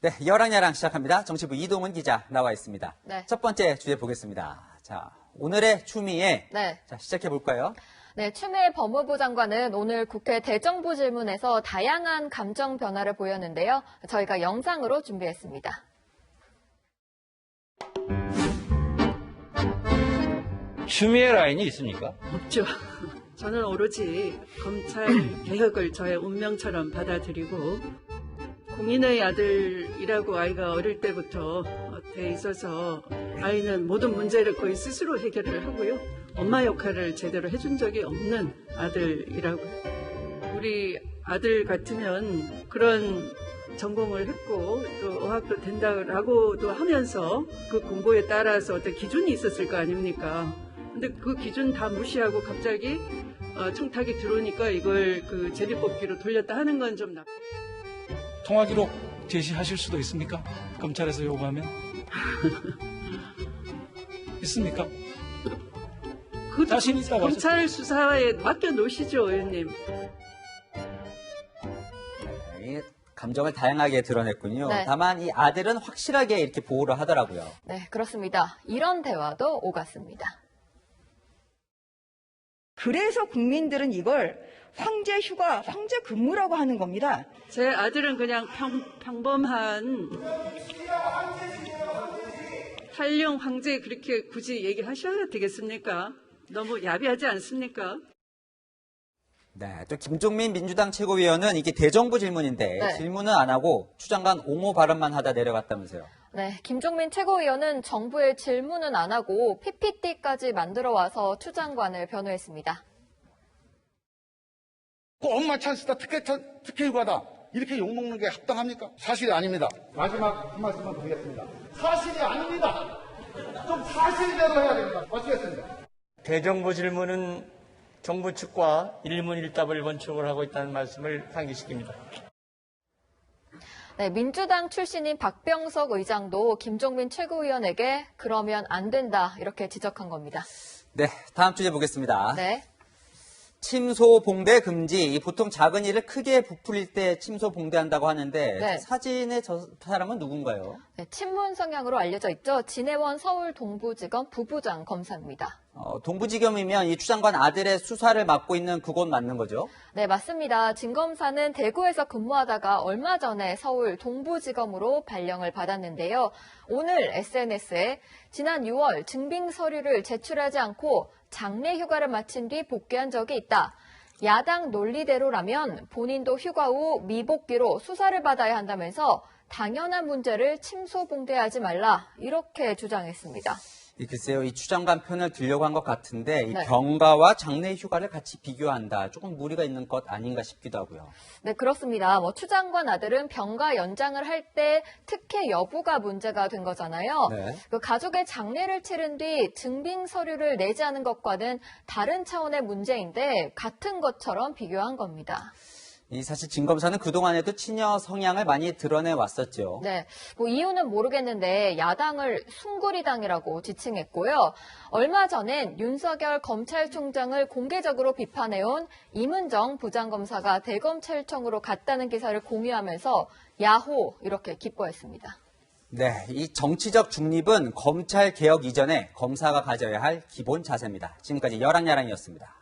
네, 여랑야랑 시작합니다. 정치부 이동훈 기자 나와 있습니다. 네. 첫 번째 주제 보겠습니다. 자, 오늘의 추미애. 네. 자, 시작해 볼까요? 네, 추미애 법무부 장관은 오늘 국회 대정부 질문에서 다양한 감정 변화를 보였는데요. 저희가 영상으로 준비했습니다. 추미애 라인이 있습니까? 없죠. 저는 오로지 검찰 개혁을 저의 운명처럼 받아들이고 공인의 아들이라고 아이가 어릴 때부터 돼 있어서 아이는 모든 문제를 거의 스스로 해결을 하고요. 엄마 역할을 제대로 해준 적이 없는 아들이라고. 우리 아들 같으면 그런 전공을 했고 또 어학도 된다라고도 하면서 그 공부에 따라서 어떤 기준이 있었을 거 아닙니까? 근데 그 기준 다 무시하고 갑자기 청탁이 들어오니까 이걸 그 제비뽑기로 돌렸다 하는 건 좀 나쁘. 통화 기록 제시하실 수도 있습니까? 검찰에서 요구하면 있습니까? 그것도 자신 있다고 검찰 수사에 맡겨 놓으시죠, 의원님. 이 감정을 다양하게 드러냈군요. 네. 다만 이 아들은 확실하게 이렇게 보호를 하더라고요. 네, 그렇습니다. 이런 대화도 오갔습니다. 그래서 국민들은 이걸 황제 휴가, 황제 근무라고 하는 겁니다. 제 아들은 그냥 평범한 탈령 황제 그렇게 굳이 얘기하셔야 되겠습니까? 너무 야비하지 않습니까? 네, 또 김종민 민주당 최고위원은 이게 대정부 질문인데 네. 질문은 안 하고 추 장관 옹호 발언만 하다 내려갔다면서요. 네, 김종민 최고위원은 정부의 질문은 안 하고 PPT까지 만들어 와서 추 장관을 변호했습니다. 그 엄마 찬스다, 특혜 휴가다. 이렇게 욕먹는 게 합당합니까? 사실이 아닙니다. 마지막 한 말씀만 드리겠습니다. 사실이 아닙니다. 좀 사실대로 해야 됩니다. 마치겠습니다. 대정부 질문은 정부 측과 일문일답을 원칙으로 하고 있다는 말씀을 상기시킵니다. 네, 민주당 출신인 박병석 의장도 김종민 최고위원에게 그러면 안 된다 이렇게 지적한 겁니다. 네, 다음 주제 보겠습니다. 네. 침소 봉대 금지. 보통 작은 일을 크게 부풀릴 때 침소 봉대한다고 하는데 네. 사진의 저 사람은 누군가요? 네, 친문 성향으로 알려져 있죠. 진해원 서울 동부지검 부부장 검사입니다. 동부지검이면 이 추 장관 아들의 수사를 맡고 있는 그곳 맞는 거죠? 네, 맞습니다. 진 검사는 대구에서 근무하다가 얼마 전에 서울 동부지검으로 발령을 받았는데요. 오늘 SNS에 지난 6월 증빙 서류를 제출하지 않고 장례 휴가를 마친 뒤 복귀한 적이 있다. 야당 논리대로라면 본인도 휴가 후 미복귀로 수사를 받아야 한다면서 당연한 문제를 침소봉대하지 말라 이렇게 주장했습니다. 글쎄요, 이 추 장관 편을 들려고 한 것 같은데 이 네. 병가와 장례 휴가를 같이 비교한다. 조금 무리가 있는 것 아닌가 싶기도 하고요. 네, 그렇습니다. 추 장관 아들은 병가 연장을 할 때 특혜 여부가 문제가 된 거잖아요. 네. 그 가족의 장례를 치른 뒤 증빙 서류를 내지 않은 것과는 다른 차원의 문제인데 같은 것처럼 비교한 겁니다. 이 사실 진 검사는 그동안에도 친여 성향을 많이 드러내 왔었죠. 네, 이유는 모르겠는데 야당을 숭구리당이라고 지칭했고요. 얼마 전엔 윤석열 검찰총장을 공개적으로 비판해온 이문정 부장검사가 대검찰청으로 갔다는 기사를 공유하면서 야호 이렇게 기뻐했습니다. 네, 이 정치적 중립은 검찰 개혁 이전에 검사가 가져야 할 기본 자세입니다. 지금까지 여랑야랑이었습니다.